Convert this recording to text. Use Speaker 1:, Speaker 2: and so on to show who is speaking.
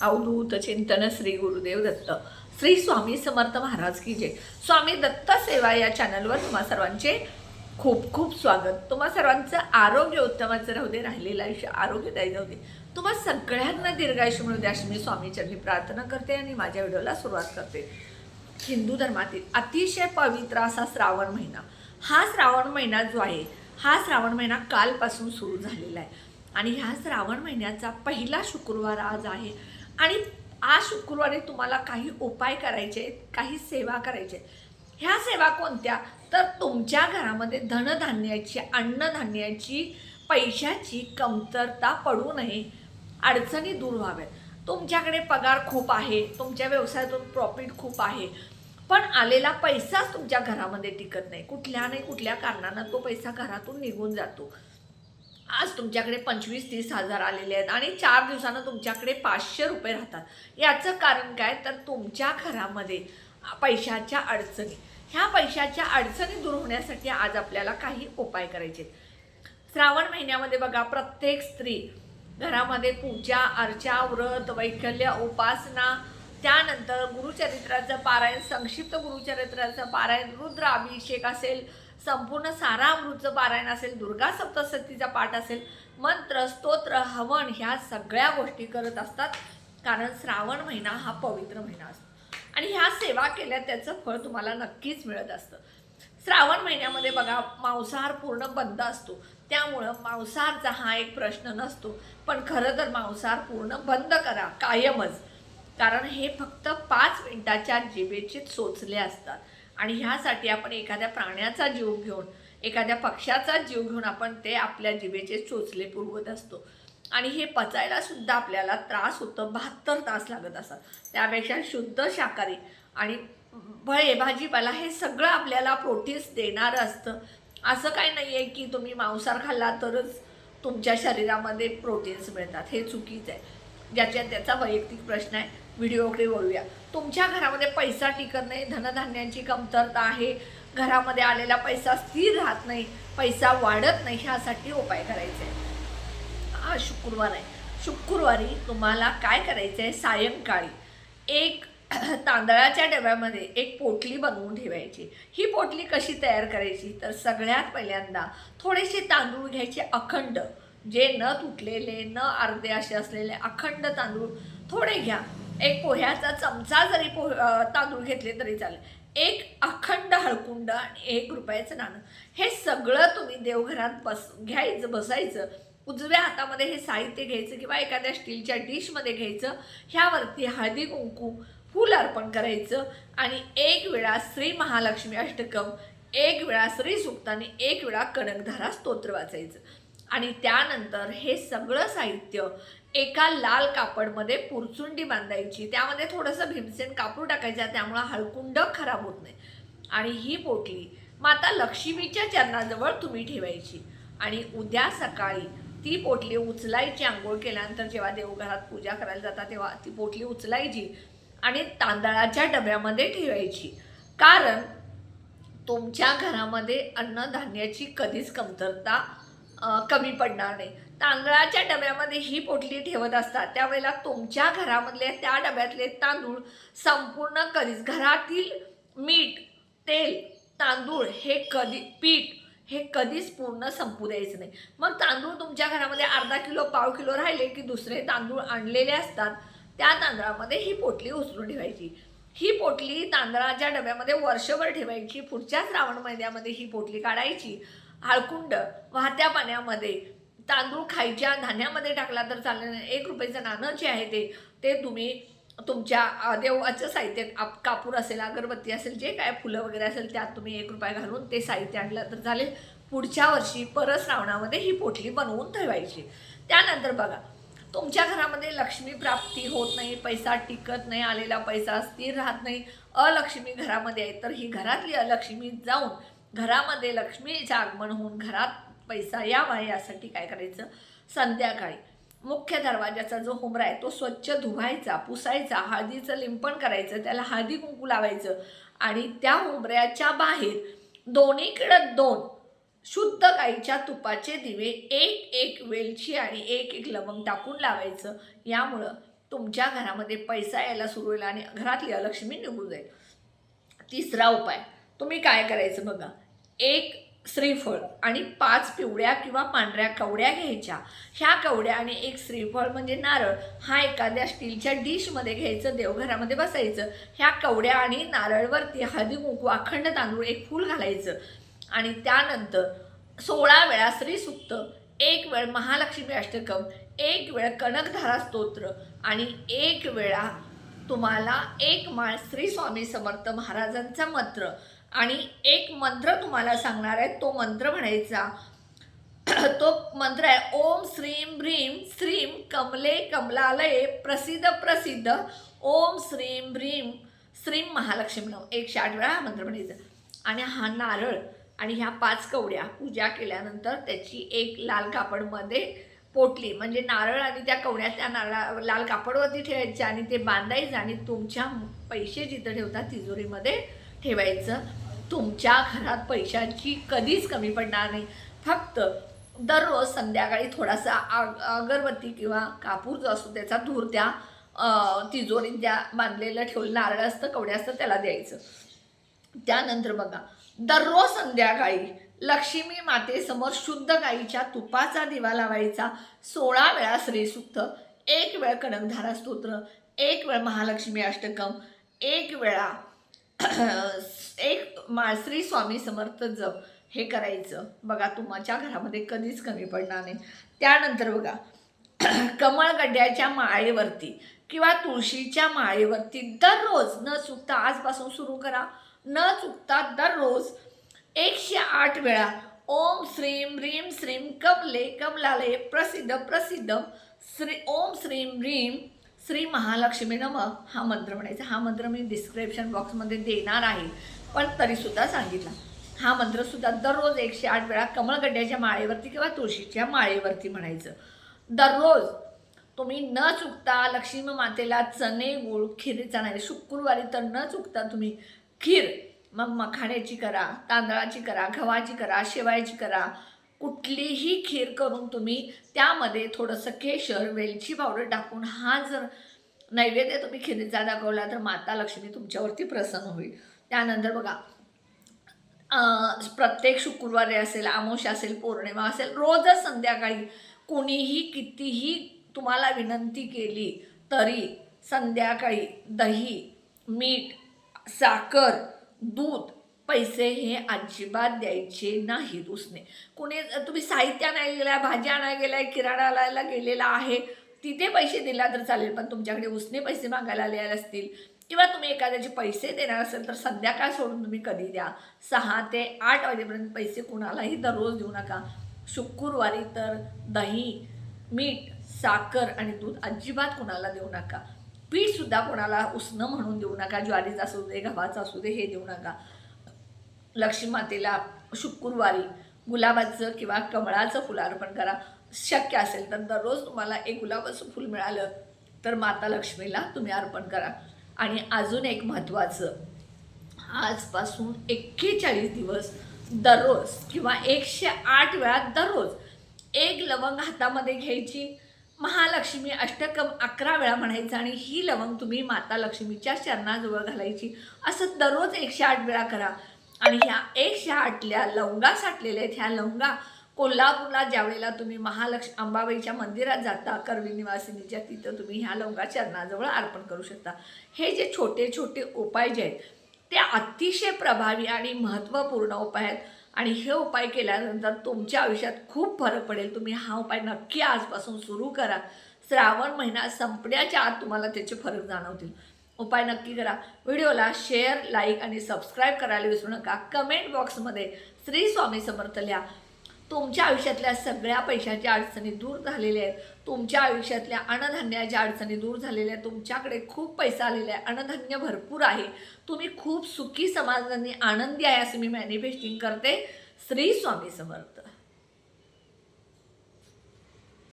Speaker 1: अवधूत चिंतन श्री गुरुदेव दत्त श्री स्वामी समर्थ महाराज की जय। स्वामी दत्त सेवा या चॅनलवर तुम्हा सर्वांचे खूप खूप स्वागत। तुम्हा सर्वांचं आरोग्य उत्तमाचं राहू दे, राहिलेलं आयुष्य आरोग्यदायी जाऊ दे, तुम्हा सगळ्यांना दीर्घायुष्य मिळू दे अशी मी स्वामीचरणी प्रार्थना करते आणि माझ्या व्हिडिओला सुरुवात करते। हिंदू धर्मातील अतिशय पवित्र असा श्रावण महिना, हा श्रावण महिना जो आहे, हा श्रावण महिना कालपासून सुरू झालेला आहे आणि ह्या श्रावण महिन्याचा पहिला शुक्रवार आज आहे आणि आज शुक्रवारी तुम्हाला काही उपाय करायचे, काही सेवा करायचे। ह्या सेवा कोणत्या तर तुमच्या घरामध्ये धनधान्याची, अन्नधान्याची, पैशाची कमतरता पडू नये, अडचणी दूर व्हाव्यात। तुमच्याकडे पगार खूप आहे, तुमच्या व्यवसायातून प्रॉफिट खूप आहे, पण आलेला पैसाच तुमच्या घरामध्ये टिकत नाही, कुठल्या नाही कुठल्या कारणानं तो पैसा घरातून निघून जातो। आज तुमच्याकडे 25-30 हजार आलेले आहेत आणि 4 दिवसानं तुमच्याकडे 500 रुपये राहतात। याचं कारण काय तर तुमच्या घरामध्ये पैशाच्या अडचणी, ह्या पैशाच्या अडचणी दूर होण्यासाठी आज आपल्याला काही उपाय करायचे। श्रावण महिन्यामध्ये बघा, प्रत्येक स्त्री घरामध्ये पूजा अर्चा, व्रत, वैकल्य, उपासना, त्यानंतर गुरुचरित्राचं पारायण, संक्षिप्त गुरुचरित्राचं पारायण, रुद्र अभिषेक असेल, संपूर्ण सारामृतचं पारायण असेल, दुर्गा सप्तशतीचा पाठ असेल, मंत्र, स्तोत्र, हवन, ह्या सगळ्या गोष्टी करत असतात। कारण श्रावण महिना हा पवित्र महिना असतो आणि ह्या सेवा केल्या त्याचं फळ तुम्हाला नक्कीच मिळत असतं। श्रावण महिन्यामध्ये बघा, मांसाहार पूर्ण बंद असतो, त्यामुळं मांसाहारचा हा एक प्रश्न नसतो, पण खरं तर मांसाहार पूर्ण बंद करा कायमच, कारण हे फक्त 5 मिनिटाच्या जिभेचे चोचले असतात आणि ह्यासाठी आपण एखाद्या प्राण्याचा जीव घेऊन, एखाद्या पक्ष्याचा जीव घेऊन आपण ते आपल्या जिभेचे चोचले पुरवत असतो आणि हे पचायला सुद्धा आपल्याला त्रास होतो, 72 तास लागत असतात। त्यापेक्षा शुद्ध शाकाहारी आणि फळे भाजीपाला हे सगळं आपल्याला प्रोटीन्स देणारं असतं। असं काही नाही आहे की तुम्ही मांसाहार खाल्ला तरच तुमच्या शरीरामध्ये प्रोटीन्स मिळतात, हे चुकीचं आहे। ज्याच्या त्याचा वैयक्तिक प्रश्न आहे, व्हिडिओकडे वळूया। तुमच्या घरामध्ये पैसा टिकत नाही, धनधान्यांची कमतरता आहे, घरामध्ये आलेला पैसा स्थिर राहत नाही, पैसा वाढत नाही, ह्यासाठी उपाय करायचे आहे। आज शुक्रवार आहे, शुक्रवारी तुम्हाला काय करायचं आहे, सायंकाळी एक तांदळाच्या डब्यामध्ये एक पोटली बनवून ठेवायची। ही पोटली कशी तयार करायची तर सगळ्यात पहिल्यांदा थोडेसे तांदूळ घ्यायचे अखंड, जे न तुटलेले न अर्धे असे असलेले अखंड तांदूळ थोडे घ्या। एक पोह्याचा चमचा जरी तांदूळ घेतले तरी चालेल, एक अखंड हळकुंड आणि 1 रुपयाचं नाणं, हे सगळं तुम्ही देवघरात बसायचं। उजव्या हातामध्ये हे साहित्य घ्यायचं किंवा एखाद्या स्टीलच्या डिशमध्ये घ्यायचं, ह्यावरती हळदी कुंकू फूल अर्पण करायचं आणि 1 वेळा श्री महालक्ष्मी अष्टकम, 1 वेळा श्री सूक्त आणि 1 वेळा कनकधारा स्तोत्र वाचायचं आणि त्यानंतर हे सगळं साहित्य एका लाल कापडमध्ये पुरचुंडी बांधायची, त्यामध्ये थोडंसं भीमसेन कापूर टाकायचं, त्यामुळे हळकुंड खराब होत नाही आणि ही पोटली माता लक्ष्मीच्या चरणाजवळ तुम्ही ठेवायची आणि उद्या सकाळी ती पोटली उचलायची। आंघोळ केल्यानंतर जेव्हा देवघरात पूजा करायला जातात तेव्हा ती पोटली उचलायची आणि तांदळाच्या डब्यामध्ये ठेवायची, कारण तुमच्या घरामध्ये अन्नधान्याची कधीच कमतरता कमी पडणार नाही। तांदळाच्या डब्यामध्ये ही पोटली ठेवत असतात त्यावेळेला तुमच्या घरामधले त्या डब्यातले तांदूळ संपूर्ण कधीच, घरातील मीठ, तेल, तांदूळ हे पीठ हे कधीच पूर्ण संपू द्यायचं नाही। मग तांदूळ तुमच्या घरामध्ये अर्धा किलो, पाव किलो राहिले की दुसरे तांदूळ आणलेले असतात, त्या तांदळामध्ये ही पोटली उचलून ठेवायची। ही पोटली तांदळाच्या डब्यामध्ये वर्षभर ठेवायची। पुढच्या श्रावण महिन्यामध्ये ही पोटली काढायची, हळकुंड वाहत्या पाण्यामध्ये, तांदूळ खायच्या धान्यामध्ये टाकला तर चालेल, 1 रुपयाचं नाणं जे आहे ते तुम्ही तुमच्या देवाचं साहित्य, कापूर असेल, अगरबत्ती असेल, जे काय फुलं वगैरे असेल त्यात तुम्ही 1 रुपया घालून ते साहित्य आणलं तर चालेल। पुढच्या वर्षी परत श्रावणामध्ये ही पोटली बनवून ठेवायची। त्यानंतर बघा, तुमच्या घरामध्ये लक्ष्मी प्राप्ती होत नाही, पैसा टिकत नाही, आलेला पैसा स्थिर राहत नाही, अलक्ष्मी घरामध्ये आहे, तर ही घरातली अलक्ष्मी जाऊन घरामध्ये लक्ष्मीचं आगमन होऊन घरात पैसा यावा यासाठी काय करायचं, संध्याकाळी मुख्य दरवाजाचा जो हुंबरा आहे तो स्वच्छ धुवायचा, पुसायचा, हळदीचं लिंपण करायचं, त्याला हळदी कुंकू लावायचं आणि त्या हुंबऱ्याच्या बाहेर दोन्हीकडं 2 शुद्ध गाईच्या तुपाचे दिवे, 1 वेलची आणि 1 लवंग टाकून लावायचं। यामुळं तुमच्या घरामध्ये पैसा यायला सुरू होईल आणि घरातली अलक्ष्मी निघून जाईल. तिसरा उपाय तुम्ही काय करायचं बघा. 1 श्रीफळ आणि 5 पिवळ्या किंवा पांढऱ्या कवड्या घ्यायच्या. ह्या कवड्या आणि 1 श्रीफळ म्हणजे नारळ हा एखाद्या स्टीलच्या डिशमध्ये घ्यायचं, देवघरामध्ये बसायचं. ह्या कवड्या आणि नारळवरती हळदी कुंकू अखंड तांदूळ 1 फूल घालायचं आणि त्यानंतर 16 वेळा श्रीसूक्त, 1 वेळ महालक्ष्मी अष्टकम, 1 वेळ कनकधारा स्तोत्र आणि 1 वेळा तुम्हाला 1 माळ श्री स्वामी समर्थ महाराजांचा मंत्र आणि 1 मंत्र तुम्हाला सांगणार आहे. तो मंत्र म्हणायचा. तो मंत्र आहे ओम श्रीम ह्रीम श्रीम कमले कमलालये प्रसिद्ध प्रसिद्ध ओम श्रीम ह्रीम श्रीम महालक्ष्मी नम. 108 वेळा हा मंत्र म्हणायचा. आणि हा नारळ आणि ह्या 5 कवड्या पूजा केल्यानंतर त्याची 1 लाल कापडमध्ये पोटली म्हणजे नारळ आणि त्या कवड्या त्या लाल कापडवरती ठेवायच्या आणि ते बांधायचं आणि तुमच्या पैसे जिथं ठेवतात तिजोरीमध्ये ठेवायचं. तुमच्या घरात पैशांची कधीच कमी पडणार नाही. फक्त दररोज संध्याकाळी थोडासा अगरबत्ती किंवा कापूर जो असतो त्याचा धूर त्या तिजोरीत त्या बांधलेलं ठेवलं नारळ असतं, कवड्या असतं त्याला द्यायचं. त्यानंतर बघा दररोज संध्याकाळी लक्ष्मी मातेसमोर शुद्ध गाईच्या तुपाचा दिवा लावायचा. 16 वेळा श्रीसूक्त, 1 वेळ कनकधारा स्तोत्र, 1 वेळ महालक्ष्मी अष्टकम, 1 वेळा 1 माळ श्री स्वामी समर्थ जप हे करायचं. बघा तुमच्या घरामध्ये कधीच कमी पडणार नाही. त्यानंतर बघा कमळगड्याच्या माळेवरती किंवा तुळशीच्या माळेवरती दररोज न चुकता आजपासून सुरू करा, न चुकता दररोज 108 वेळा ओम श्रीम ह्रीम श्रीम कमले कमलालये प्रसिद्ध प्रसिद्ध ओम श्रीम ह्रीम श्री महालक्ष्मी नमः हा मंत्र म्हणायचा. हा मंत्र मी डिस्क्रिप्शन बॉक्समध्ये देणार आहे, पण तरीसुद्धा सांगितला. हा मंत्रसुद्धा दररोज 108 वेळा कमळगड्याच्या माळेवरती किंवा तुळशीच्या माळेवरती म्हणायचं. दररोज तुम्ही न चुकता लक्ष्मी मातेला चणे गुळ खीरचा नाही, शुक्रवारी तर न चुकता तुम्ही खीर मग मखाण्याची करा, तांदळाची करा, गव्हाची करा, शेवायची करा, कुठलीही खीर करून तुम्ही त्यामध्ये थोडंसं केशर वेलची पावडर टाकून हा जर नैवेद्य तुम्ही खिरीचा दाखवला तर माता लक्ष्मी तुमच्यावरती प्रसन्न होईल. त्यानंतर बघा प्रत्येक शुक्रवारी असेल, अमावस्या असेल, पौर्णिमा असेल, रोजच संध्याकाळी कोणीही कितीही तुम्हाला विनंती केली तरी संध्याकाळी दही, मीठ, साखर, दूध, पैसे हे अजिबात द्यायचे नाहीत. उसने कुणी तुम्ही साहित्य आणायला गेला, भाजी आणायला गेलाय, किराणा आणायला गेलेला आहे तिथे पैसे दिला तर चालेल, पण तुमच्याकडे उसने पैसे मागायला आले असतील किंवा तुम्ही एखाद्याचे पैसे देणार असेल तर संध्याकाळ सोडून तुम्ही कधी द्या. 6 ते 8 वाजेपर्यंत पैसे कुणालाही दररोज देऊ नका. शुक्रवारी तर दही, मीठ, साखर आणि दूध अजिबात कुणाला देऊ नका. पीठसुद्धा कोणाला उसनं म्हणून देऊ नका. ज्वारीचं असू दे, गव्हाचं असू दे, हे देऊ नका. लक्ष्मी मातेला शुक्रवारी गुलाबाचं किंवा कमळाचं फुल अर्पण करा. शक्य असेल तर दररोज तुम्हाला 1 गुलाबाचं फुल मिळालं तर माता लक्ष्मीला तुम्ही अर्पण करा. आणि अजून एक महत्त्वाचं, आजपासून 41 दिवस दररोज किंवा 108 वेळा दररोज 1 लवंग हातामध्ये घ्यायची, महालक्ष्मी अष्टकम 11 वेळा म्हणायचं आणि ही लवंग तुम्ही माता लक्ष्मीच्या चरणाजवळ घालायची. असं दररोज 108 वेळा करा. आणि ह्या 108ल्या लवंगा साठलेल्या आहेत. ह्या लवंगा कोल्हापूरला ज्यावेळेला तुम्ही अंबाबाईच्या मंदिरात जाता करवी निवासिनीच्या, तिथं तुम्ही ह्या लवंगा चरणाजवळ अर्पण करू शकता. हे जे छोटे छोटे उपाय जे आहेत ते अतिशय प्रभावी आणि महत्त्वपूर्ण उपाय आहेत आणि हे उपाय केल्यानंतर तुमच्या आयुष्यात खूप फरक पडेल. तुम्ही हा उपाय नक्की आजपासून सुरू करा. श्रावण महिना संपण्याच्या आत तुम्हाला त्याचे फरक जाणवतील. उपाय नक्की करा. व्हिडिओला शेअर, लाईक आणि सबस्क्राईब करायला विसरू नका. कमेंट बॉक्समध्ये श्री स्वामी समर्थ लिहा. तुमच्या आयुष्यातल्या सगळ्या पैशाच्या अडचणी दूर झालेल्या आहेत. तुमच्या आयुष्यातल्या अन्नधान्याच्या अडचणी दूर झालेल्या आहेत. तुमच्याकडे खूप पैसा आलेला आहे, अन्नधान्य भरपूर आहे, तुम्ही खूप सुखी समाधानी आनंदी आहे असं मी मॅनिफेस्टिंग करते. श्री स्वामी समर्थ.